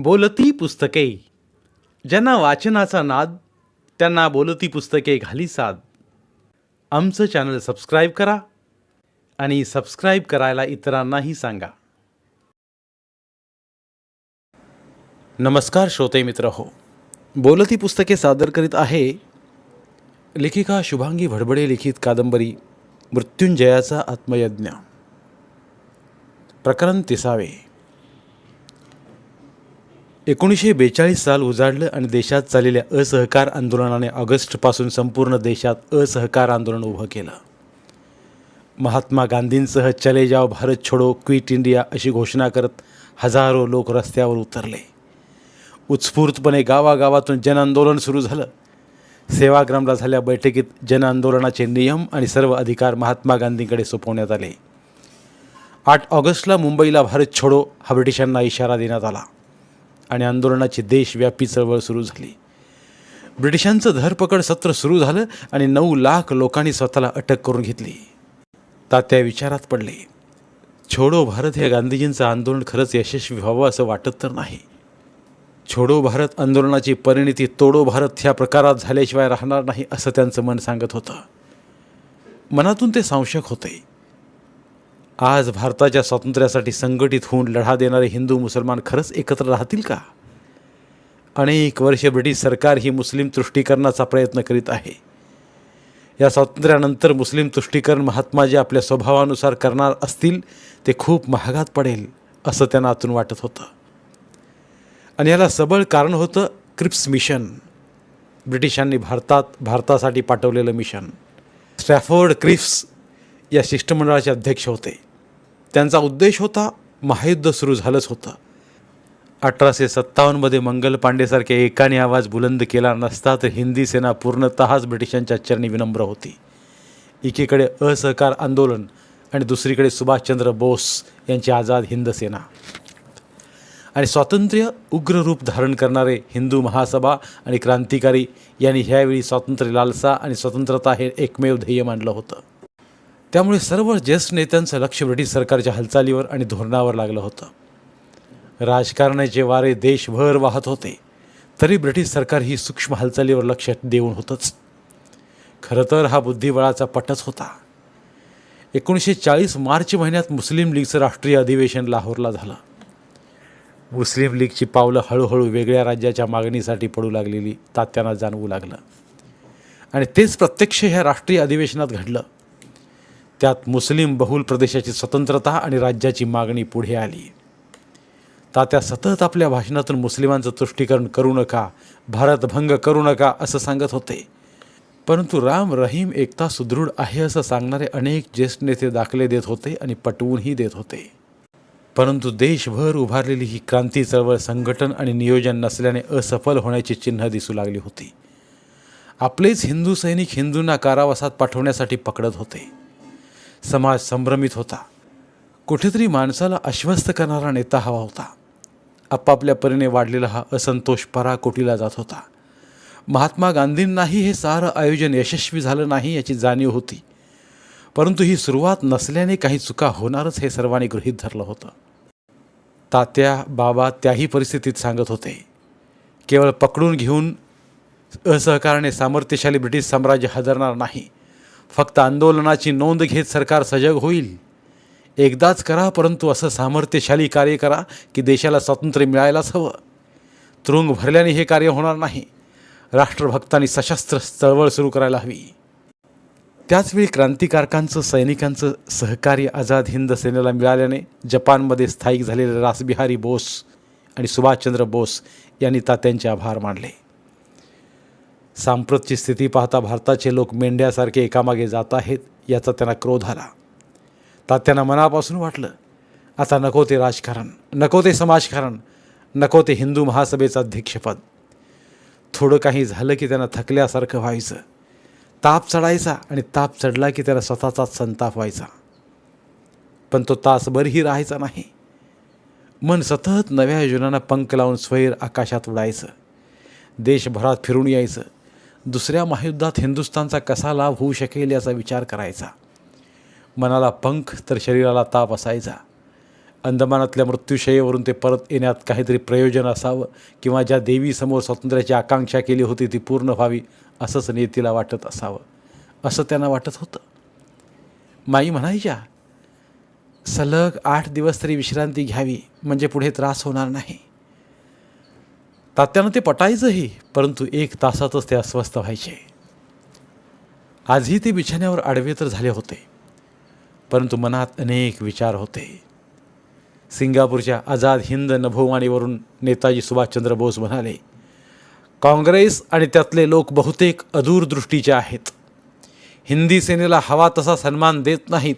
बोलती पुस्तके. ज्यांना वाचनाचा नाद त्यांना बोलती पुस्तके घाली साद. आमचं चॅनल सबस्क्राईब करा आणि सबस्क्राईब करायला इतरांनाही सांगा. नमस्कार श्रोते मित्र हो, बोलती पुस्तके सादर करीत आहे लेखिका शुभांगी भडबडे लिखित कादंबरी मृत्युंजयाचा आत्मयज्ञ. प्रकरण 30. 1942 साल उजाडलं आणि देशात चाललेल्या असहकार आंदोलनाने ऑगस्टपासून संपूर्ण देशात असहकार आंदोलन उभं केलं. महात्मा गांधींसह चले जाओ भारत छोडो, क्विट इंडिया अशी घोषणा करत हजारो लोक रस्त्यावर उतरले. उत्स्फूर्तपणे गावागावातून जनआंदोलन सुरू झालं. सेवाग्रामला झालेल्या बैठकीत जनआंदोलनाचे नियम आणि सर्व अधिकार महात्मा गांधींकडे सोपवण्यात आले. 8 ऑगस्टला मुंबईला भारत छोडो हा ब्रिटिशांना इशारा देण्यात आला आणि आंदोलनाची देशव्यापी चळवळ सुरू झाली. ब्रिटिशांचं धरपकड सत्र सुरू झालं आणि 9 लाख लोकांनी स्वतःला अटक करून घेतली. तात्या विचारात पडले. छोडो भारत हे गांधीजींचं आंदोलन खरंच यशस्वी व्हावं असं वाटत तर नाही. छोडो भारत आंदोलनाची परिणिती तोडो भारत ह्या प्रकारात झाल्याशिवाय राहणार नाही असं त्यांचं मन सांगत होतं. मनातून ते संशय होते. आज भारताच्या स्वातंत्र्यासाठी संघटित होऊन लढा देणारे हिंदू मुसलमान खरंच एकत्र राहतील का? अनेक वर्षे ब्रिटिश सरकार ही मुस्लिम तुष्टीकरणाचा प्रयत्न करीत आहे. या स्वातंत्र्यानंतर मुस्लिम तुष्टीकरण महात्माजी आपल्या स्वभावानुसार करणार असतील ते खूप महागात पडेल असं त्यांना आतून वाटत होतं. आणि याला सबळ कारण होतं क्रिप्स मिशन, ब्रिटिशांनी भारतासाठी पाठवलेलं मिशन. स्टॅफोर्ड क्रिप्स या शिष्टमंडळाचे अध्यक्ष होते. त्यांचा उद्देश होता, महायुद्ध सुरू झालंच होतं. 1857 मंगल पांडेसारख्या एकाने आवाज बुलंद केला नसता तर हिंदी सेना पूर्णतःच ब्रिटिशांच्या चरणी विनम्र होती. एकीकडे असहकार आंदोलन आणि दुसरीकडे सुभाषचंद्र बोस यांची आझाद हिंद सेना. आणि स्वातंत्र्य उग्र रूप धारण करणारे हिंदू महासभा आणि क्रांतिकारी यांनी ह्यावेळी स्वातंत्र्य लालसा आणि स्वतंत्रता हे एकमेव ध्येय मानलं होतं. त्यामुळे सर्व ज्येष्ठ नेत्यांचं लक्ष ब्रिटिश सरकारच्या हालचालीवर आणि धोरणावर लागलं होतं. राजकारणाचे वारे देशभर वाहत होते तरी ब्रिटिश सरकार ही सूक्ष्म हालचालीवर लक्ष देऊन होतंच. खरं तर हा बुद्धिबळाचा पटच होता. 1940 मार्च महिन्यात मुस्लिम लीगचं राष्ट्रीय अधिवेशन लाहोरला झालं. मुस्लिम लीगची पावलं हळूहळू वेगळ्या राज्याच्या मागणीसाठी पडू लागलेली तात्यांना जाणवू लागलं आणि तेच प्रत्यक्ष ह्या राष्ट्रीय अधिवेशनात घडलं. त्यात मुस्लिम बहुल प्रदेशाची स्वतंत्रता आणि राज्याची मागणी पुढे आली. तात्या सतत आपल्या भाषणातून मुस्लिमांचं तुष्टीकरण करू नका, भारतभंग करू नका असं सांगत होते. परंतु राम रहीम एकता सुदृढ आहे असं सांगणारे अनेक ज्येष्ठ नेते दाखले देत होते आणि पटवूनही देत होते. परंतु देशभर उभारलेली ही क्रांती चळवळ संघटन आणि नियोजन नसल्याने असफल होण्याची चिन्ह दिसू लागली होती. आपलेच हिंदू सैनिक हिंदूंना कारावासात पाठवण्यासाठी पकडत होते. समाज संभ्रमित होता. कुठेतरी माणसाला आश्वस्त करणारा नेता हवा होता. आपापल्या परीने वाढलेला हा असंतोष पराकोटीला जात होता. महात्मा गांधींनाही हे सारं आयोजन यशस्वी झालं नाही याची जाणीव होती. परंतु ही सुरुवात नसल्याने काही चुका होणारच हे सर्वांनी गृहीत धरलं होतं. तात्या बाबा त्याही परिस्थितीत सांगत होते, केवळ पकडून घेऊन असहकाराने सामर्थ्यशाली ब्रिटिश साम्राज्य हादरणार नाही. फक्त आंदोलनाची नोंद घेत सरकार सजग होईल. एकदाच करा, परंतु असं सामर्थ्यशाली कार्य करा की देशाला स्वातंत्र्य मिळायलाच हवं. तुरुंग भरल्याने हे कार्य होणार नाही. राष्ट्रभक्तांनी सशस्त्र चळवळ सुरू करायला हवी. त्याचवेळी क्रांतिकारकांचं सैनिकांचं सहकार्य आझाद हिंद सेनेला मिळाल्याने जपानमध्ये स्थायिक झालेले रासबिहारी बोस आणि सुभाषचंद्र बोस यांनी तात्यांचे आभार मानले. सांप्रतची स्थिती पाहता भारताचे लोक मेंढ्यासारखे एकामागे जात आहेत याचा त्यांना क्रोध आला. तात्यांना मनापासून वाटलं, आता नको ते राजकारण, नको ते समाजकारण, नको ते हिंदू महासभेचं अध्यक्षपद. थोडं काही झालं की त्यांना थकल्यासारखं व्हायचं. ताप चढायचा आणि ताप चढला की त्याला स्वतःचाच संताप व्हायचा. पण तो तासभरही राहायचा नाही. मन सतत नव्या योजनांना पंख लावून स्वैर आकाशात उडायचं. देशभरात फिरून यायचं. दुसऱ्या महायुद्धात हिंदुस्थानचा कसा लाभ होऊ शकेल याचा विचार करायचा. मनाला पंख तर शरीराला ताप असायचा. अंदमानातल्या मृत्यूशयेवरून ते परत येण्यात काहीतरी प्रयोजन असावं किंवा ज्या देवीसमोर स्वातंत्र्याची आकांक्षा केली होती ती पूर्ण व्हावी असंच नियतीला वाटत असावं, असं त्यांना वाटत होतं. माई म्हणायच्या, सलग 8 दिवस तरी विश्रांती घ्यावी म्हणजे पुढे त्रास होणार नाही. तात्यानं ते पटायचंही, परंतु 1 तासातच ते अस्वस्थ व्हायचे. आजही ते बिछाण्यावर आडवे तर झाले होते, परंतु मनात अनेक विचार होते. सिंगापूरच्या आझाद हिंद नभोवाणीवरून नेताजी सुभाषचंद्र बोस म्हणाले, काँग्रेस आणि त्यातले लोक बहुतेक अदूरदृष्टीचे आहेत. हिंदी सेनेला हवा तसा सन्मान देत नाहीत.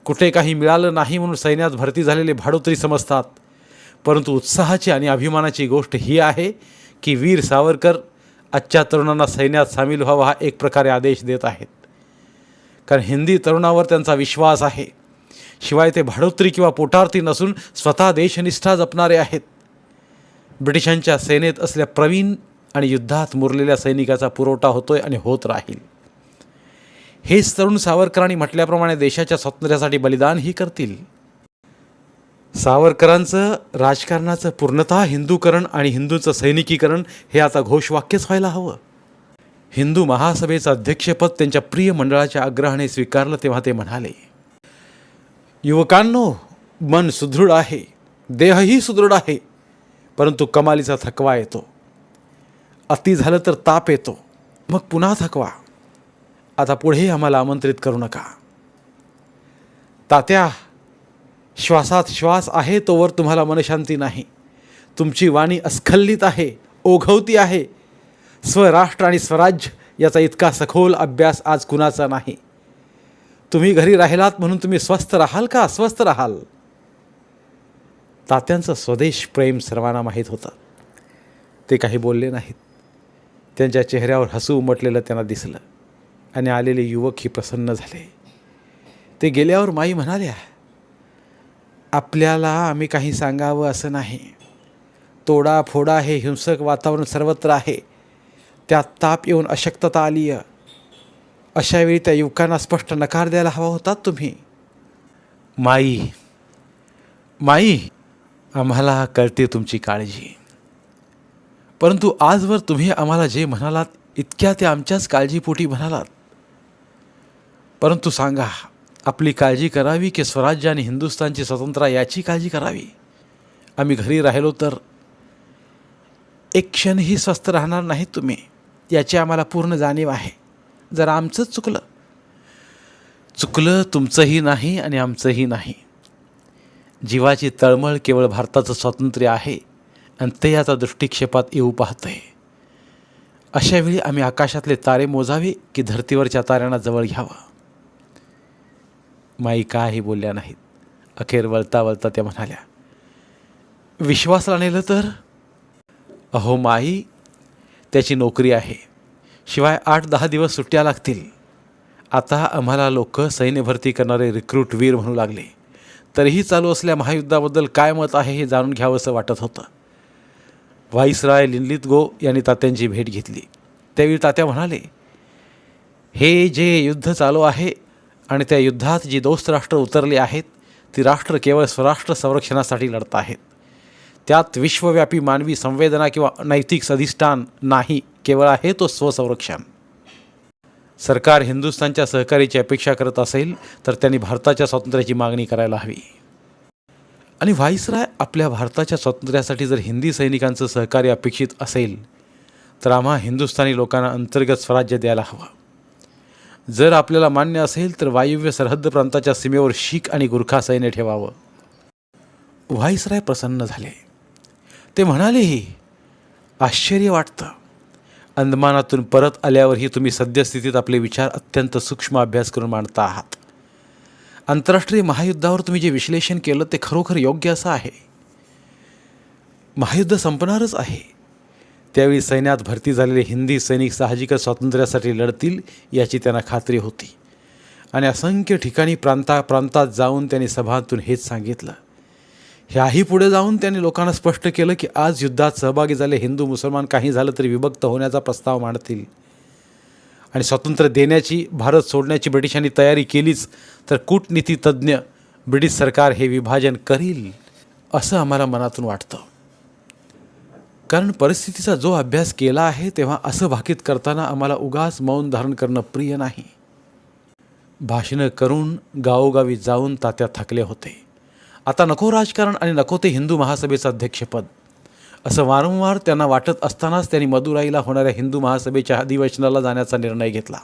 कुठे काही मिळालं नाही म्हणून सैन्यात भरती झालेले भाडोत्री समजतात. परंतु उत्साहाची आणि अभिमानाची गोष्ट ही आहे की वीर सावरकर आजच्या तरुणांना सैन्यात सामील व्हावा हा एक प्रकारे आदेश देत आहेत. कारण हिंदी तरुणावर त्यांचा विश्वास आहे. शिवाय ते भाडोत्री किंवा पोटार्थी नसून स्वतः देशनिष्ठा जपणारे आहेत. ब्रिटिशांच्या सेनेत असल्या प्रवीण आणि युद्धात मुरलेल्या सैनिकाचा पुरवठा होतोय आणि होत राहील. हेच तरुण सावरकरांनी म्हटल्याप्रमाणे देशाच्या स्वातंत्र्यासाठी बलिदानही करतील. सावरकरांचं राजकारणाचं पूर्णतः हिंदूकरण आणि हिंदूंचं सैनिकीकरण हे आता घोषवाक्यच व्हायला हवं. हिंदू महासभेचं अध्यक्षपद त्यांच्या प्रिय मंडळाच्या आग्रहाने स्वीकारलं तेव्हा ते म्हणाले, युवकांनो, मन सुदृढ आहे, देहही सुदृढ आहे, परंतु कमालीचा थकवा येतो. अति झालं तर ताप येतो, मग पुन्हा थकवा. आता पुढे आम्हाला आमंत्रित करू नका. तात्या, श्वासात श्वास आहे तोवर तुम्हाला मनशांती नाही. तुमची वाणी अस्खलित आहे, ओघवती आहे. स्वराष्ट्र आणि स्वराज्य याचा इतका सखोल अभ्यास आज कुणाचा नाही. तुम्ही घरी राहिलात म्हणून तुम्ही स्वस्थ राहाल का अस्वस्थ राहाल? तात्यांचं स्वदेश प्रेम सर्वांना माहीत होतं. ते काही बोलले नाहीत. त्यांच्या चेहऱ्यावर हसू उमटलेलं त्यांना दिसलं आणि आलेले युवकही प्रसन्न झाले. ते गेल्यावर माई म्हणाल्या, आपल्याला आम्ही काही सांगावं असं नाही. तोडाफोडा हे हिंसक वातावरण सर्वत्र आहे. त्यात ताप येऊन अशक्तता आली. अशावेळी त्या युवकांना स्पष्ट नकार द्यायला हवा होता तुम्ही. माई, आम्हाला कळते तुमची काळजी, परंतु आजवर तुम्ही आम्हाला जे म्हणालात इतक्या ते आमच्याच काळजीपोटी म्हणालात. परंतु सांगा, आपली काळजी करावी की स्वराज्य आणि हिंदुस्थानची स्वतंत्रता याची काळजी करावी? आम्ही घरी राहिलो तर एक क्षणही स्वस्थ राहणार नाहीत तुम्ही, याची आम्हाला पूर्ण जाणीव आहे. जरा आमचंच चुकलं तुमचंही नाही आणि आमचंही नाही. जीवाची तळमळ केवळ भारताचं स्वातंत्र्य आहे आणि ते आता दृष्टिक्षेपात येऊ पाहतंय. अशावेळी आम्ही आकाशातले तारे मोजावे की धर्तीवरच्या ताऱ्यांना जवळ घ्यावं? माई काही बोलल्या नाहीत. अखेर वळता वळता त्या म्हणाल्या, विश्वासाला नेलं तर? अहो माई, त्याची नोकरी आहे, शिवाय 8-10 दिवस सुट्ट्या लागतील. आता आम्हाला लोक सैन्य भरती करणारे रिक्रूट वीर म्हणू लागले. तरीही चालू असल्या महायुद्धाबद्दल काय मत आहे हे जाणून घ्यावंसं वाटत होतं. व्हाईसराय लिनलिथगो यांनी तात्यांची भेट घेतली. त्यावेळी तात्या म्हणाले, हे जे युद्ध चालू आहे आणि त्या युद्धात जी दोस्त राष्ट्र उतरली आहेत ती राष्ट्र केवळ स्वराष्ट्र संरक्षणासाठी लढत आहेत. त्यात विश्वव्यापी मानवी संवेदना किंवा नैतिक सदिष्ठान नाही, केवळ आहे तो स्वसंरक्षण. सरकार हिंदुस्थानच्या सहकार्याची अपेक्षा करत असेल तर त्यांनी भारताच्या स्वातंत्र्याची मागणी करायला हवी. आणि व्हाईसराय, आपल्या भारताच्या स्वातंत्र्यासाठी जर हिंदी सैनिकांचं सहकार्य अपेक्षित असेल तर आम्हा हिंदुस्थानी लोकांना अंतर्गत स्वराज्य द्यायला हवं. जर आपल्याला मान्य असेल तर वायव्य सरहद्द प्रांताच्या सीमेवर शीख आणि गुरखा सैन्य ठेवावं. व्हाईसराय प्रसन्न झाले. ते म्हणालेही, आश्चर्य वाटतं. अंदमानातून परत आल्यावरही तुम्ही सद्यस्थितीत आपले विचार अत्यंत सूक्ष्म अभ्यास करून मांडता आहात. आंतरराष्ट्रीय महायुद्धावर तुम्ही जे विश्लेषण केलं ते खरोखर योग्य असं आहे. महायुद्ध संपणारच आहे. त्यावेळी सैन्यात भरती झालेले हिंदी सैनिक साहजिकच स्वातंत्र्यासाठी लढतील याची त्यांना खात्री होती. आणि असंख्य ठिकाणी प्रांतात जाऊन त्यांनी सभांतून हेच सांगितलं. ह्याही पुढे जाऊन त्यांनी लोकांना स्पष्ट केलं की आज युद्धात सहभागी झाले हिंदू मुसलमान काही झालं तरी विभक्त होण्याचा प्रस्ताव मांडतील. आणि स्वातंत्र्य देण्याची, भारत सोडण्याची ब्रिटिशांनी तयारी केलीच तर कूटनीती तज्ज्ञ ब्रिटिश सरकार हे विभाजन करील असं आम्हाला मनातून वाटतं. कारण परिस्थितीचा जो अभ्यास केला आहे तेव्हा असं भाकीत करताना आम्हाला उगाच मौन धारण करणं प्रिय नाही. भाषणं करून गावोगावी जाऊन तात्या थकले होते. आता नको राजकारण आणि नको ते हिंदू महासभेचं अध्यक्षपद असं वारंवार त्यांना वाटत असतानाच त्यांनी मदुराईला होणाऱ्या हिंदू महासभेच्या अधिवेशनाला जाण्याचा निर्णय घेतला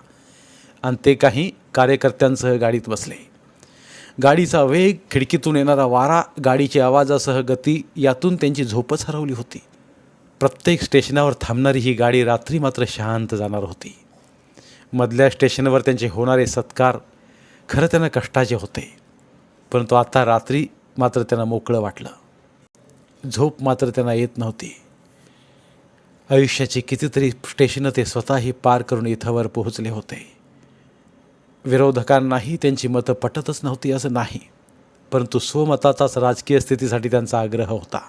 आणि ते काही कार्यकर्त्यांसह गाडीत बसले. गाडीचा वेग, खिडकीतून येणारा वारा, गाडीच्या आवाजासह गती यातून त्यांची झोपच हरवली होती. प्रत्येक स्टेशनावर थांबणारी ही गाडी रात्री मात्र शांत जाणार होती. मधल्या स्टेशनवर त्यांचे होणारे सत्कार खरं त्यांना कष्टाचे होते, परंतु आता रात्री मात्र त्यांना मोकळं वाटलं. झोप मात्र त्यांना येत नव्हती. आयुष्याची कितीतरी स्टेशनं ते स्वतःही पार करून इथंवर पोहोचले होते. विरोधकांनाही त्यांची मतं पटतच नव्हती असं नाही, परंतु स्वमताचाच राजकीय स्थितीसाठी त्यांचा आग्रह होता.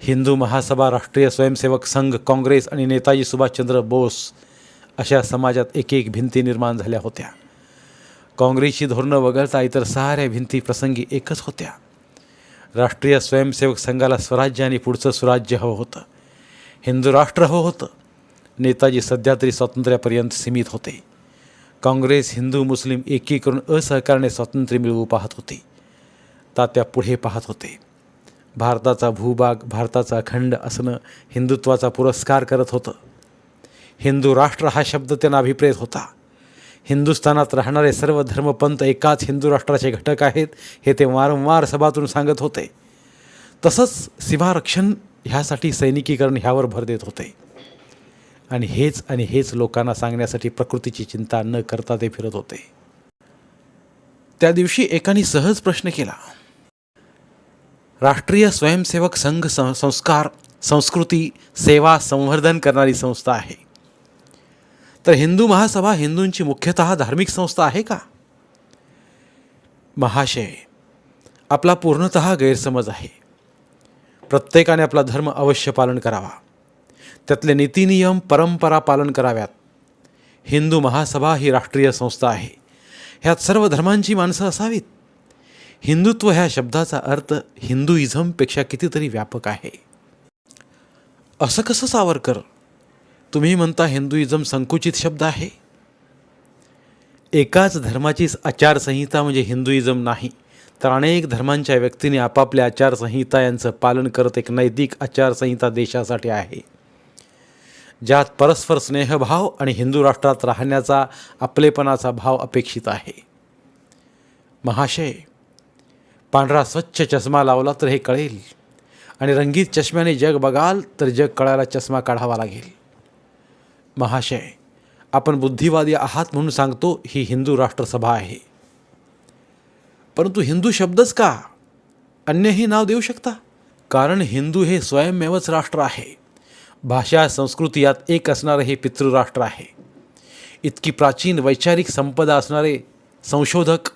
हिंदू महासभा, राष्ट्रीय स्वयंसेवक संघ, काँग्रेस आणि नेताजी सुभाषचंद्र बोस अशा समाजात एक एक भिंती निर्माण झाल्या होत्या. काँग्रेसची धोरणं वगळता इतर साऱ्या भिंती प्रसंगी एकच होत्या. राष्ट्रीय स्वयंसेवक संघाला स्वराज्य आणि पुढचं स्वराज्य हवं होतं. हिंदू राष्ट्र हवं होतं. नेताजी सध्या तरी स्वातंत्र्यापर्यंत सीमित होते. काँग्रेस हिंदू मुस्लिम एकी करून असहकाराने स्वातंत्र्य मिळवू पाहत होती. तात्या पुढे पाहत होते. भारताचा भूभाग, भारताचा खंड असणं हिंदुत्वाचा पुरस्कार करत होतं. हिंदू राष्ट्र हा शब्द त्यांना अभिप्रेत होता. हिंदुस्थानात राहणारे सर्व धर्मपंथ एकाच हिंदू राष्ट्राचे घटक आहेत हे ते वारंवार सभातून सांगत होते. तसंच सीमारक्षण ह्यासाठी सैनिकीकरण ह्यावर भर देत होते. आणि हेच लोकांना सांगण्यासाठी प्रकृतीची चिंता न करता ते फिरत होते. त्या दिवशी एकाने सहज प्रश्न केला, राष्ट्रीय स्वयंसेवक संघ संस्कार, संस्कृती, सेवा संवर्धन करणारी संस्था आहे, तर हिंदू महासभा हिंदूंची मुख्यतः धार्मिक संस्था आहे का? महाशय, आपला पूर्णतः गैरसमज आहे. प्रत्येकाने आपला धर्म अवश्य पालन करावा. त्यातले नीतिनियम, परंपरा पालन कराव्यात. हिंदू महासभा ही राष्ट्रीय संस्था आहे. ह्यात सर्व धर्मांची माणसं असावीत. हिंदुत्व ह्या शब्दाचा अर्थ हिंदुइझमपेक्षा कितीतरी व्यापक आहे. असं कसं सावरकर? तुम्ही म्हणता हिंदुइझम संकुचित शब्द आहे. एकाच धर्माचीच आचारसंहिता म्हणजे हिंदुइझम नाही, तर अनेक धर्मांच्या व्यक्तींनी आपापल्या आचारसंहिता यांचं पालन करत एक नैतिक आचारसंहिता देशासाठी आहे, ज्यात परस्पर स्नेहभाव आणि हिंदू राष्ट्रात राहण्याचा आपलेपणाचा भाव अपेक्षित आहे. महाशय, पांढरा स्वच्छ चष्मा लावला तर हे कळेल, आणि रंगीत चष्म्याने जग बघाल तर जग कळायला चष्मा काढावा लागेल. महाशय, आपण बुद्धिवादी आहात म्हणून सांगतो ही हिंदू राष्ट्रसभा आहे. परंतु हिंदू शब्दच का? अन्यही नाव देऊ शकता. कारण हिंदू हे स्वयंमेवच राष्ट्र आहे. भाषा, संस्कृती यात एक असणारे हे पितृराष्ट्र आहे. इतकी प्राचीन वैचारिक संपदा असणारे संशोधक,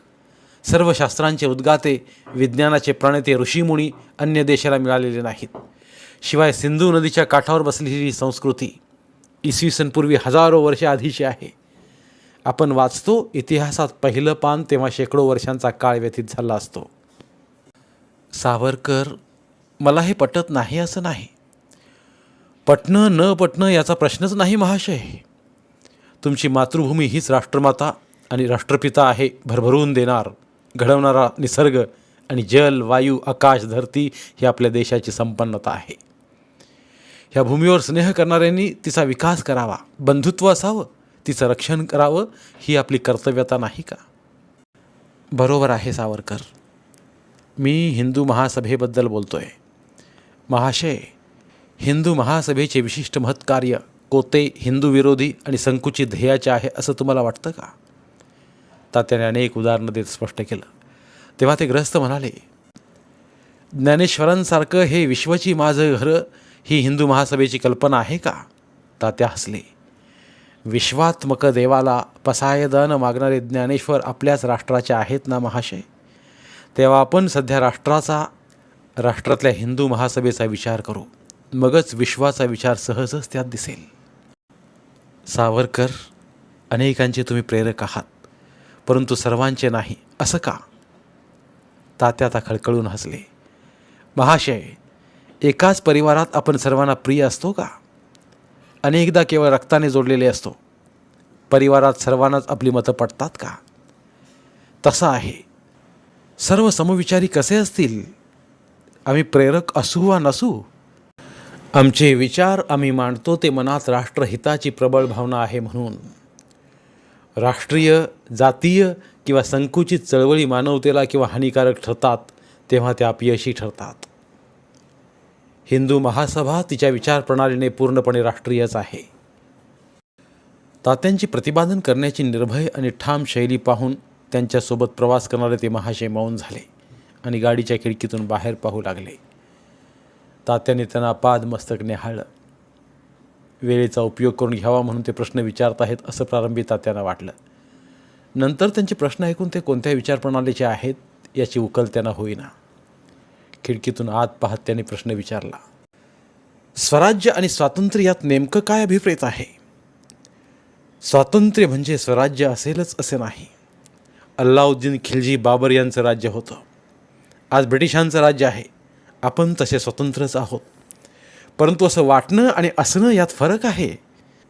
सर्व शास्त्रांचे उद्गाते, विज्ञानाचे प्रणेते ऋषीमुनी अन्य देशाला मिळालेले नाहीत. शिवाय सिंधू नदीच्या काठावर बसलेली संस्कृती इसवी सन पूर्वी हजारो वर्षे आधीची आहे. आपण वाचतो इतिहासात पहिलं पान तेव्हा शेकडो वर्षांचा काळ व्यतीत झाला असतो. सावरकर, मला हे पटत नाही असं नाही. पटणं न पटणं याचा प्रश्नच नाही महाशय. तुमची मातृभूमी हीच राष्ट्रमाता आणि राष्ट्रपिता आहे. भरभरून देणार, घडवणारा निसर्ग आणि जल, वायू, आकाश, धरती ही आपल्या देशाची संपन्नता आहे. ह्या भूमीवर स्नेह करणाऱ्यांनी तिचा विकास करावा, बंधुत्व असावं, तिचं रक्षण करावं, ही आपली कर्तव्यता नाही का? बरोबर आहे सावरकर. मी हिंदू महासभेबद्दल बोलतोय. महाशय, हिंदू महासभेचे विशिष्ट महत्कार्य कोते, हिंदू विरोधी आणि संकुचित ध्येयाचे आहे असं तुम्हाला वाटतं का? तात्याने अनेक उदाहरणं देत स्पष्ट केलं. तेव्हा ते ग्रस्त म्हणाले, ज्ञानेश्वरांसारखं हे विश्वची माझं घर ही हिंदू महासभेची कल्पना आहे का? तात्या हसले. विश्वात्मक देवाला पसायदान मागणारे ज्ञानेश्वर आपल्याच राष्ट्राचे आहेत ना महाशय. तेव्हा आपण सध्या राष्ट्रातल्या हिंदू महासभेचा विचार करू. मगच विश्वाचा विचार सहजच त्यात दिसेल. सावरकर, अनेकांचे तुम्ही प्रेरक आहात, परंतु सर्वांचे नाही. असं का? तात्या आता खळखळून हसले. महाशय, एकाच परिवारात आपण सर्वांना प्रिय असतो का? अनेकदा केवळ रक्ताने जोडलेले असतो. परिवारात सर्वांनाच आपली मतं पटतात का? तसं आहे. सर्व समविचारी कसे असतील? आम्ही प्रेरक असू वा नसू, आमचे विचार आम्ही मांडतो ते मनात राष्ट्रहिताची प्रबळ भावना आहे म्हणून. राष्ट्रीय, जातीय किंवा संकुचित चळवळी मानवतेला किंवा हानिकारक ठरतात तेव्हा त्या अपयशी ठरतात. हिंदू महासभा तिच्या विचारप्रणालीने पूर्णपणे राष्ट्रीयच आहे. तात्यांची प्रतिपादन करण्याची निर्भय आणि ठाम शैली पाहून त्यांच्यासोबत प्रवास करणारे ते महाशय मौन झाले आणि गाडीच्या खिडकीतून बाहेर पाहू लागले. तात्याने त्यांना पाद मस्तक निहाळलं. वेळेचा उपयोग करून घ्यावा म्हणून ते प्रश्न विचारत आहेत असं प्रारंभी तात्यांना वाटलं. नंतर त्यांचे प्रश्न ऐकून ते कोणत्या विचारप्रणालीचे आहेत याची उकल त्यांना होईना. खिडकीतून आत पाहत त्यांनी प्रश्न विचारला. स्वराज्य आणि स्वातंत्र्य यात नेमकं काय अभिप्रेत आहे? स्वातंत्र्य म्हणजे स्वराज्य असेलच असे नाही. अल्लाउद्दीन खिलजी बाबर यांचं राज्य होतं. आज ब्रिटिशांचं राज्य आहे. आपण तसे स्वतंत्रच आहोत. परंतु असं वाटणं आणि असणं यात फरक आहे.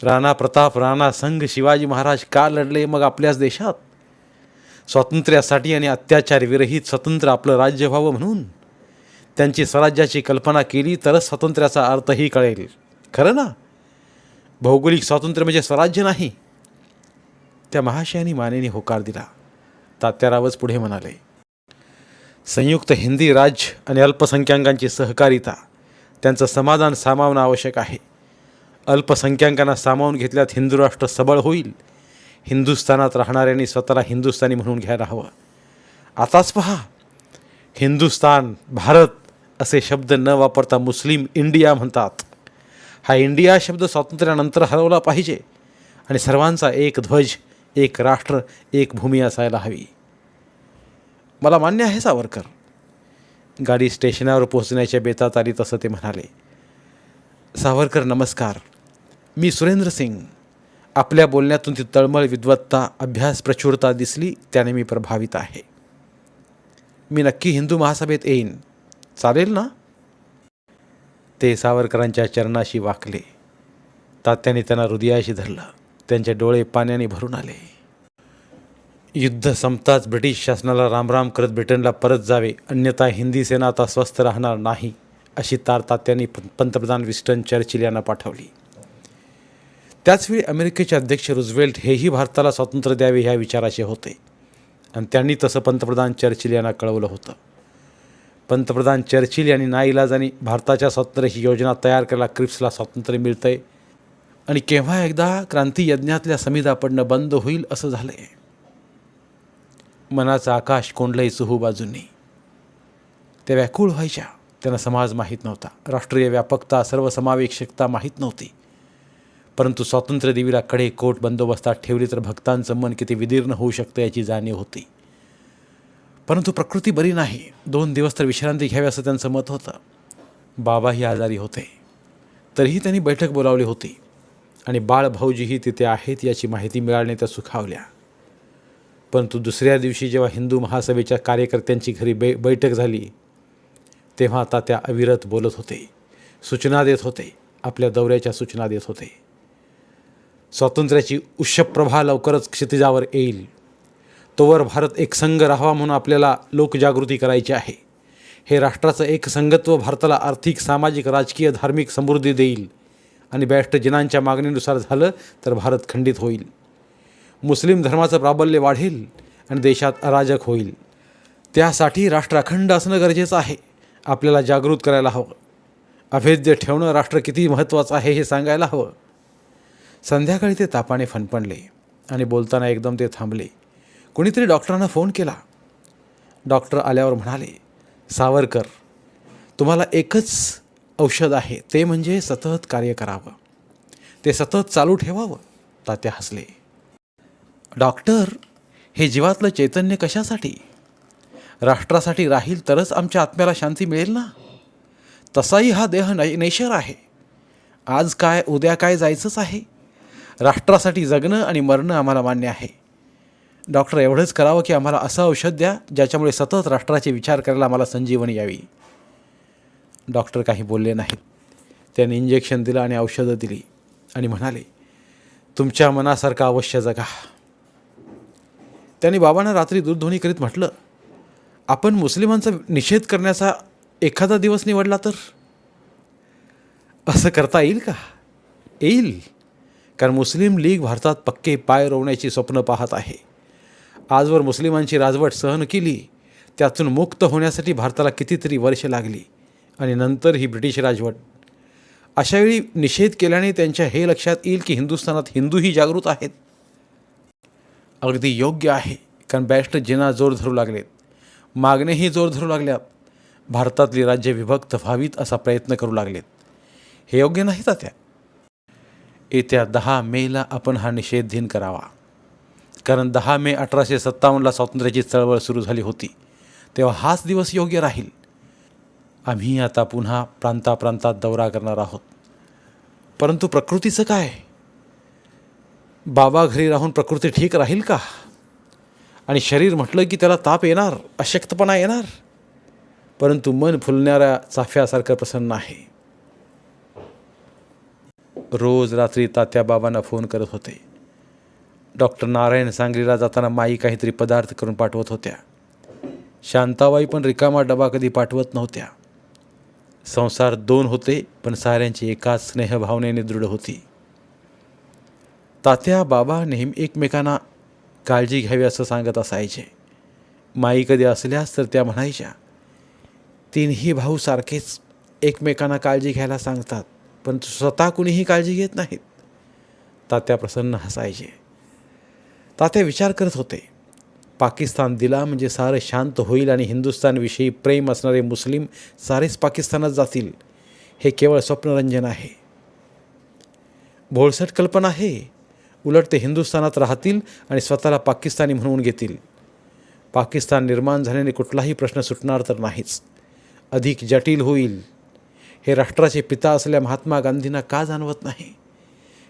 राणा प्रताप, राणा संग, शिवाजी महाराज का लढले मग आपल्याच देशात? स्वातंत्र्यासाठी आणि अत्याचारविरहित स्वतंत्र आपलं राज्य व्हावं म्हणून. त्यांची स्वराज्याची कल्पना केली तरच स्वातंत्र्याचा अर्थही कळेल. खरं ना? भौगोलिक स्वातंत्र्य म्हणजे स्वराज्य नाही. त्या महाशयांनी मानेने होकार दिला. तात्यारावच पुढे म्हणाले, संयुक्त हिंदी राज्य आणि अल्पसंख्याकांची सहकारिता, त्यांचं समाधान सामावणं आवश्यक आहे. अल्पसंख्याकांना सामावून घेतल्यात हिंदू राष्ट्र सबळ होईल. हिंदुस्थानात राहणाऱ्यांनी स्वतःला हिंदुस्थानी म्हणून घ्यायला हवं. आताच पहा, हिंदुस्थान, भारत असे शब्द न वापरता मुस्लिम इंडिया म्हणतात. हा इंडिया शब्द स्वातंत्र्यानंतर हरवला पाहिजे आणि सर्वांचा एक ध्वज, एक राष्ट्र, एक भूमी असायला हवी. मला मान्य आहे सावरकर. गाडी स्टेशनावर पोहोचण्याच्या बेतात आली तसं ते म्हणाले. सावरकर नमस्कार. मी सुरेंद्र सिंग. आपल्या बोलण्यातून ती तळमळ, विद्वत्ता, अभ्यास, प्रचुरता दिसली, त्याने मी प्रभावित आहे. मी नक्की हिंदू महासभेत येईन. चालेल ना? ते सावरकरांच्या चरणाशी वाकले. तात्याने त्यांना हृदयाशी धरलं. त्यांचे डोळे पाण्याने भरून आले. युद्ध संपताच ब्रिटिश शासनाला रामराम करत ब्रिटनला परत जावे, अन्यथा हिंदी सेना आता स्वस्थ राहणार नाही, अशी तार तात्यांनी पंतप्रधान विन्स्टन चर्चिल यांना पाठवली. त्याचवेळी अमेरिकेचे अध्यक्ष रूझवेल्ट हेही भारताला स्वातंत्र्य द्यावे ह्या विचाराचे होते आणि त्यांनी तसं पंतप्रधान चर्चिल यांना कळवलं होतं. पंतप्रधान चर्चिल यांनी नाईलाजाने भारताच्या स्वातंत्र्याची योजना तयार करायला क्रिप्सला स्वातंत्र्य मिळतंय आणि केव्हा एकदा क्रांती यज्ञातल्या समिधा पडणं बंद होईल असं झालंय. मनाचं आकाश कोंडलंय चहू बाजूंनी. त्या व्याकुळ व्हायच्या. त्यांना समाज माहीत नव्हता, राष्ट्रीय व्यापकता, सर्वसमावेशकता माहीत नव्हती. परंतु स्वातंत्र्य देवीला कडे कोट बंदोबस्तात ठेवली तर भक्तांचं मन किती विदीर्ण होऊ शकतं याची जाणीव होती. परंतु प्रकृती बरी नाही. 2 दिवस तर विश्रांती घ्यावी असं त्यांचं मत होतं. बाबाही आजारी होते. तरीही त्यांनी बैठक बोलावली होती आणि बाळभाऊजीही तिथे आहेत याची माहिती मिळाल्याने त्या सुखावल्या. परंतु दुसऱ्या दिवशी जेव्हा हिंदू महासभेच्या कार्यकर्त्यांची घरी बैठक झाली तेव्हा आता त्या अविरत बोलत होते, सूचना देत होते, आपल्या दौऱ्याच्या सूचना देत होते. स्वातंत्र्याची उष्प्रभा लवकरच क्षितिजावर येईल. तोवर भारत एकसंघ राहावा म्हणून आपल्याला लोकजागृती करायची आहे. हे राष्ट्राचं एकसंघत्व भारताला आर्थिक, सामाजिक, राजकीय, धार्मिक समृद्धी देईल आणि 62 जणांच्या मागणीनुसार झालं तर भारत खंडित होईल. मुस्लिम धर्माचं प्राबल्य वाढेल आणि देशात अराजक होईल. त्यासाठी राष्ट्र अखंड असणं गरजेचं आहे. आपल्याला जागृत करायला हवं. अभेद्य ठेवणं राष्ट्र किती महत्त्वाचं आहे हे सांगायला हवं. संध्याकाळी ते तापाने फणफणले आणि बोलताना एकदम ते थांबले. कोणीतरी डॉक्टरांना फोन केला. डॉक्टर आल्यावर म्हणाले, सावरकर, तुम्हाला एकच औषध आहे, ते म्हणजे सतत कार्य करावं, ते सतत चालू ठेवावं. तात्या हसले. डॉक्टर, हे जीवातलं चैतन्य कशासाठी? राष्ट्रासाठी राहील तरच आमच्या आत्म्याला शांती मिळेल ना. तसाही हा देह नैशर आहे. आज काय उद्या काय जायचंच आहे. राष्ट्रासाठी जगणं आणि मरणं आम्हाला मान्य आहे. डॉक्टर एवढंच करावं की आम्हाला असं औषध द्या ज्याच्यामुळे सतत राष्ट्राचे विचार करायला आम्हाला संजीवनी यावी. डॉक्टर काही बोलले नाहीत. त्यांनी इंजेक्शन दिलं आणि औषधं दिली आणि म्हणाले, तुमच्या मनासारखं अवश्य जगा. त्यांनी बाबांना रात्री दूरध्वनी करीत म्हटलं, आपण मुस्लिमांचा निषेध करण्याचा एखादा दिवस निवडला तर? असं करता येईल का? येईल, कारण मुस्लिम लीग भारतात पक्के पाय रोवण्याची स्वप्न पाहत आहे. आजवर मुस्लिमांची राजवट सहन केली, त्यातून मुक्त होण्यासाठी भारताला कितीतरी वर्ष लागली आणि नंतर ही ब्रिटिश राजवट. अशावेळी निषेध केल्याने त्यांच्या हे लक्षात येईल की हिंदुस्थानात हिंदूही जागृत आहेत. अगदी योग्य आहे, कारण बॅरिस्टर जिना जोर धरू लागलेत, मागणेही जोर धरू लागल्यात, भारतातली राज्य विभक्त व्हावीत असा प्रयत्न करू लागलेत. हे योग्य नाही तात्या. येत्या 10 मेला आपण हा निषेध दिन करावा, कारण 10 मे 1857ला स्वातंत्र्याची चळवळ सुरू झाली होती, तेव्हा हाच दिवस योग्य राहील. आम्ही आता पुन्हा प्रांताप्रांतात दौरा करणार आहोत. परंतु प्रकृतीचं काय? बाबा घरी राहून प्रकृती ठीक राहील का? आणि शरीर म्हटलं की त्याला ताप येणार, अशक्तपणा येणार, परंतु मन फुलणाऱ्या चाफ्यासारखं प्रसन्न आहे. रोज रात्री तात्या बाबांना फोन करत होते. डॉक्टर नारायण सांगलीला जाताना माई काहीतरी पदार्थ करून पाठवत होत्या. शांताबाई पण रिकामा डबा कधी पाठवत नव्हत्या. संसार 2 होते, पण साऱ्यांची एकाच स्नेहभावनेने दृढ होती. तात्या बाबा नेहमी एकमेकांना काळजी घ्यावी असं सांगत असायचे. माई कधी असल्यास तर त्या म्हणायच्या, 3ही भाऊ सारखेच एकमेकांना काळजी घ्यायला सांगतात, पण स्वतः कुणीही काळजी घेत नाहीत. तात्या प्रसन्न हसायचे. तात्या विचार करत होते, पाकिस्तान दिला म्हणजे सारं शांत होईल आणि हिंदुस्थानविषयी प्रेम असणारे मुस्लिम सारेच पाकिस्तानात जातील. हे केवळ स्वप्नरंजन आहे, भोळसट कल्पना आहे. उलट ते हिंदुस्थानात राहतील आणि स्वतःला पाकिस्तानी म्हणवून घेतील. पाकिस्तान निर्माण झाल्याने कुठलाही प्रश्न सुटणार तर नाहीच, अधिक जटिल होईल. हे राष्ट्राचे पिता असलेल्या महात्मा गांधींना का जाणवत नाही?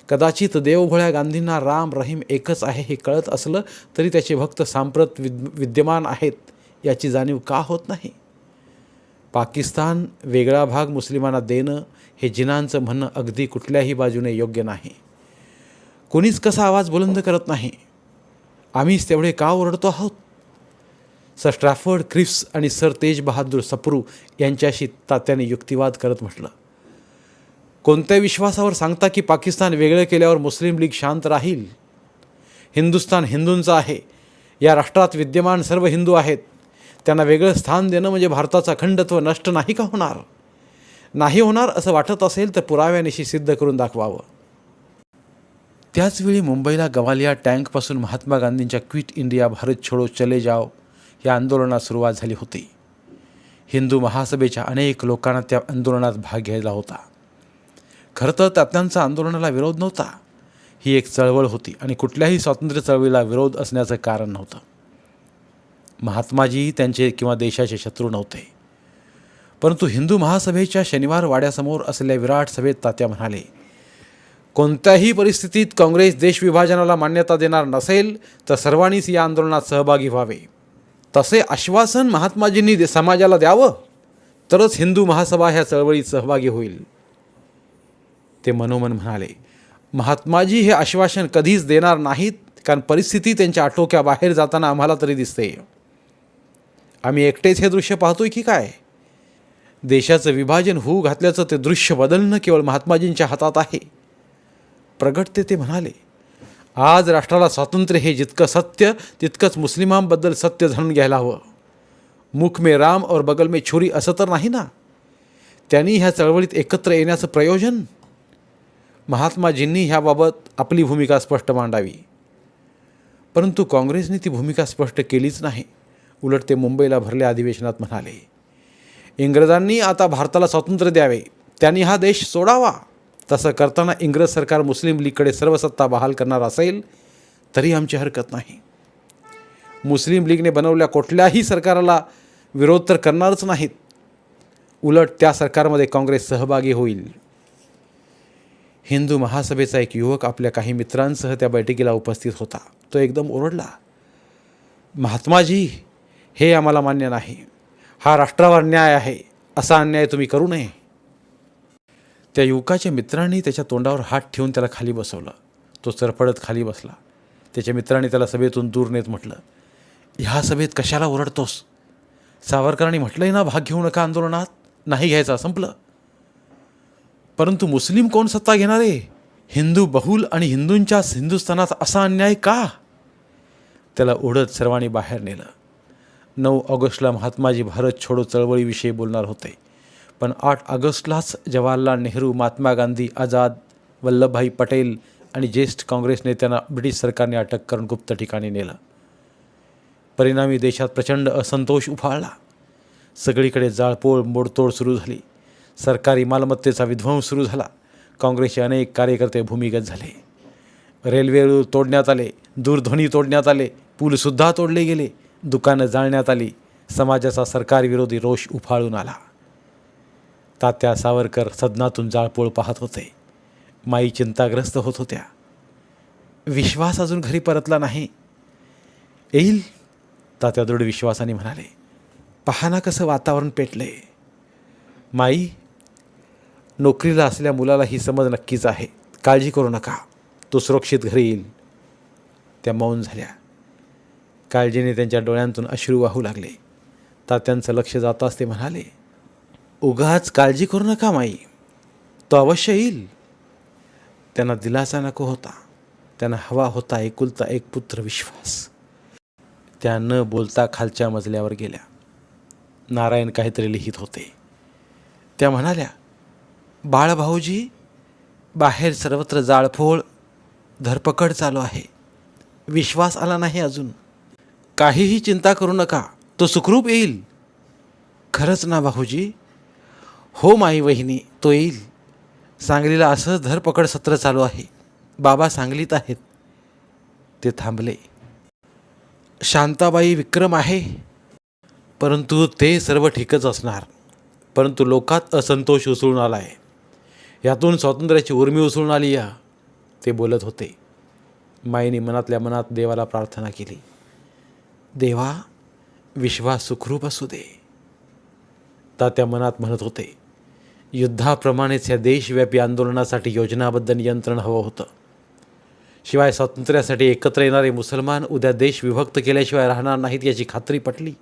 कदाचित देवभोळ्या गांधींना राम रहीम एकच आहे हे कळत असलं तरी त्याचे भक्त सांप्रत विद्यमान आहेत याची जाणीव का होत नाही? पाकिस्तान वेगळा भाग मुस्लिमांना देणं हे जिनांचं म्हणणं अगदी कुठल्याही बाजूने योग्य नाही. कोणीच कसा आवाज बुलंद करत नाही. आम्हीच तेवढे का ओरडतो आहोत? सर स्ट्रॅफर्ड क्रिप्स आणि सर तेज बहादूर सप्रू यांच्याशी तात्याने युक्तिवाद करत म्हटलं, कोणत्या विश्वासावर सांगता की पाकिस्तान वेगळं केल्यावर मुस्लिम लीग शांत राहील? हिंदुस्थान हिंदूंचं आहे. या राष्ट्रात विद्यमान सर्व हिंदू आहेत. त्यांना वेगळं स्थान देणं म्हणजे भारताचा अखंडत्व नष्ट नाही का होणार? नाही होणार असं वाटत असेल तर पुराव्यानिशी सिद्ध करून दाखवावं. त्याचवेळी मुंबईला गवालिया टँकपासून महात्मा गांधींच्या क्विट इंडिया भारत छोडो चले जाओ या आंदोलनात सुरुवात झाली होती. हिंदू महासभेच्या अनेक लोकांना त्या आंदोलनात भाग घ्यायला होता. खरं तर तात्यांचा आंदोलनाला विरोध नव्हता. ही एक चळवळ होती आणि कुठल्याही स्वातंत्र्य चळवळीला विरोध असण्याचं कारण नव्हतं. महात्माजी त्यांचे किंवा देशाचे शत्रू नव्हते. परंतु हिंदू महासभेच्या शनिवार वाड्यासमोर असलेल्या विराट सभेत तात्या म्हणाले, कोणत्याही परिस्थितीत काँग्रेस देशविभाजनाला मान्यता देणार नसेल तर सर्वांनीच या आंदोलनात सहभागी व्हावे. तसे आश्वासन महात्माजींनी समाजाला द्यावं, तरच हिंदू महासभा ह्या चळवळीत सहभागी होईल. ते मनोमन म्हणाले, महात्माजी हे आश्वासन कधीच देणार नाहीत, कारण परिस्थिती त्यांच्या आटोक्याबाहेर जाताना आम्हाला तरी दिसते. आम्ही एकटेच हे दृश्य पाहतोय की काय? देशाचं विभाजन होऊ घातल्याचं ते दृश्य बदलणं केवळ महात्माजींच्या हातात आहे. प्रगटते ते म्हणाले, आज राष्ट्राला स्वातंत्र्य हे जितकं सत्य तितकंच मुस्लिमांबद्दल सत्य जाणून घ्यायला हवं. मुख में राम और बगल में छुरी असं तर नाही ना? त्यांनी ह्या चळवळीत एकत्र येण्याचं प्रयोजन? महात्माजींनी ह्याबाबत आपली भूमिका स्पष्ट मांडावी. परंतु काँग्रेसने ती भूमिका स्पष्ट केलीच नाही. उलट ते मुंबईला भरल्या अधिवेशनात म्हणाले, इंग्रजांनी आता भारताला स्वातंत्र्य द्यावे, त्यांनी हा देश सोडावा. तसं करताना इंग्रज सरकार मुस्लिम लीगकडे सर्व सत्ता बहाल करणार असेल तरी आमची हरकत नाही. मुस्लिम लीगने बनवल्या कुठल्याही सरकाराला विरोध तर करणारच नाहीत. उलट त्या सरकारमध्ये काँग्रेस सहभागी होईल. हिंदू महासभेचा एक युवक आपल्या काही मित्रांसह त्या बैठकीला उपस्थित होता. तो एकदम ओरडला, महात्माजी, हे आम्हाला मान्य नाही. हा राष्ट्रावर अन्याय आहे. असा अन्याय तुम्ही करू नये. त्या युवकाच्या मित्रांनी त्याच्या तोंडावर हात ठेवून त्याला खाली बसवलं. तो चरफडत खाली बसला. त्याच्या मित्रांनी त्याला सभेतून दूर नेत म्हटलं, ह्या सभेत कशाला ओरडतोस? सावरकरांनी म्हटलंय ना, भाग घेऊ नका आंदोलनात. नाही घ्यायचा, संपलं. परंतु मुस्लिम कोण सत्ता घेणारे? हिंदू बहुल आणि हिंदूंच्याच हिंदुस्थानात असा अन्याय का? त्याला ओढत सर्वांनी बाहेर नेलं. 9 ऑगस्टला महात्माजी भारत छोडो चळवळीविषयी बोलणार होते. पण 8 ऑगस्टलाच जवाहरलाल नेहरू, महात्मा गांधी, आझाद, वल्लभभाई पटेल आणि ज्येष्ठ काँग्रेस नेत्यांना ब्रिटिश सरकारने अटक करून गुप्त ठिकाणी नेलं. परिणामी देशात प्रचंड असंतोष उफाळला. सगळीकडे जाळपोळ, मोडतोड सुरू झाली. सरकारी मालमत्तेचा विध्वंस सुरू झाला. काँग्रेसचे अनेक कार्यकर्ते भूमिगत झाले. रेल्वे रूळ तोडण्यात आले, दूरध्वनी तोडण्यात आले, पूलसुद्धा तोडले गेले, दुकानं जाळण्यात आली. समाजाचा सरकारविरोधी रोष उफाळून आला. तात्या सावरकर सदनातून जाळपोळ पाहत होते. माई चिंताग्रस्त होत होत्या. विश्वास अजून घरी परतला नाही. येईल, तात्या दृढ विश्वासाने म्हणाले. पहा ना कसं वातावरण पेटले. माई, नोकरीला असलेल्या मुलाला ही समज नक्कीच आहे. काळजी करू नका, तो सुरक्षित घरी येईल. त्या मौन झाल्या. काळजीने त्यांच्या डोळ्यांतून अश्रू वाहू लागले. तात्यांचं लक्ष जाताच ते म्हणाले, उगाच काळजी करू नका माई, तो अवश्य येईल. त्यांना दिलासा नको होता. त्यांना हवा होता एकुलता एक पुत्र विश्वास. त्या न बोलता खालच्या मजल्यावर गेल्या. नारायण काहीतरी लिहित होते. त्या म्हणाल्या, बाळभाऊजी, बाहेर सर्वत्र जाळपोळ, धरपकड चालू आहे. विश्वास आला नाही अजून. काहीही चिंता करू नका, तो सुखरूप येईल. खरंच ना भाऊजी? हो माई वहिनी, तो येईल. सांगलीला असंच धरपकड सत्र चालू आहे. बाबा सांगलीत आहेत. ते थांबले. शांताबाई विक्रम आहे, परंतु ते सर्व ठीकच असणार. परंतु लोकात असंतोष उसळून आला आहे. यातून स्वातंत्र्याची उर्मी उसळून आली या. ते बोलत होते. माईने मनातल्या मनात देवाला प्रार्थना केली. देवा, विश्वास सुखरूप असू दे. तात्या मनात म्हणत होते, युद्धाप्रमाणेच या देशव्यापी आंदोलनासाठी योजनाबद्ध नियंत्रण हवं होतं. शिवाय स्वातंत्र्यासाठी एकत्र येणारे मुसलमान उद्या देश विभक्त केल्याशिवाय राहणार नाहीत याची खात्री पटली.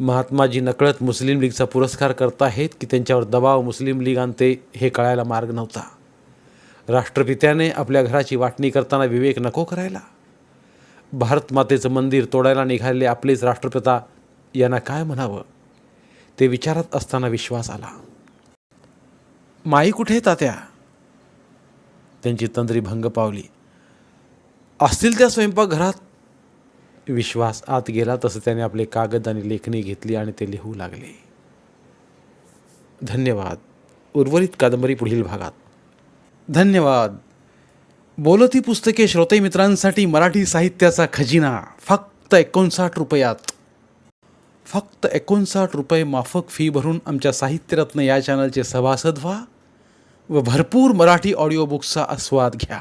महात्माजी नकळत मुस्लिम लीगचा पुरस्कार करताहेत की त्यांच्यावर दबाव मुस्लिम लीग आणते हे कळायला मार्ग नव्हता. राष्ट्रपित्याने आपल्या घराची वाटणी करताना विवेक नको करायला? भारत मातेचं मंदिर तोडायला निघालेले आपलेच राष्ट्रपिता यांना काय म्हणावं ते विचारत असताना विश्वास आला. माई कुठे तात्या? त्यांची तंद्री भंग पावली. असतील त्या स्वयंपाकघरात. विश्वास आत गेला तसं त्याने आपले कागद आणि लेखणी घेतली आणि ते लिहू लागले. धन्यवाद. उर्वरित कादंबरी पुढील भागात. धन्यवाद. बोलती पुस्तके श्रोते मित्रांसाठी मराठी साहित्याचा खजिना फक्त 59 रुपयात. फक्त 59 रुपये माफक फी भरून आमच्या साहित्यरत्न या चॅनलचे सभासद व्हा व भरपूर मराठी ऑडिओ बुक्सचा आस्वाद घ्या.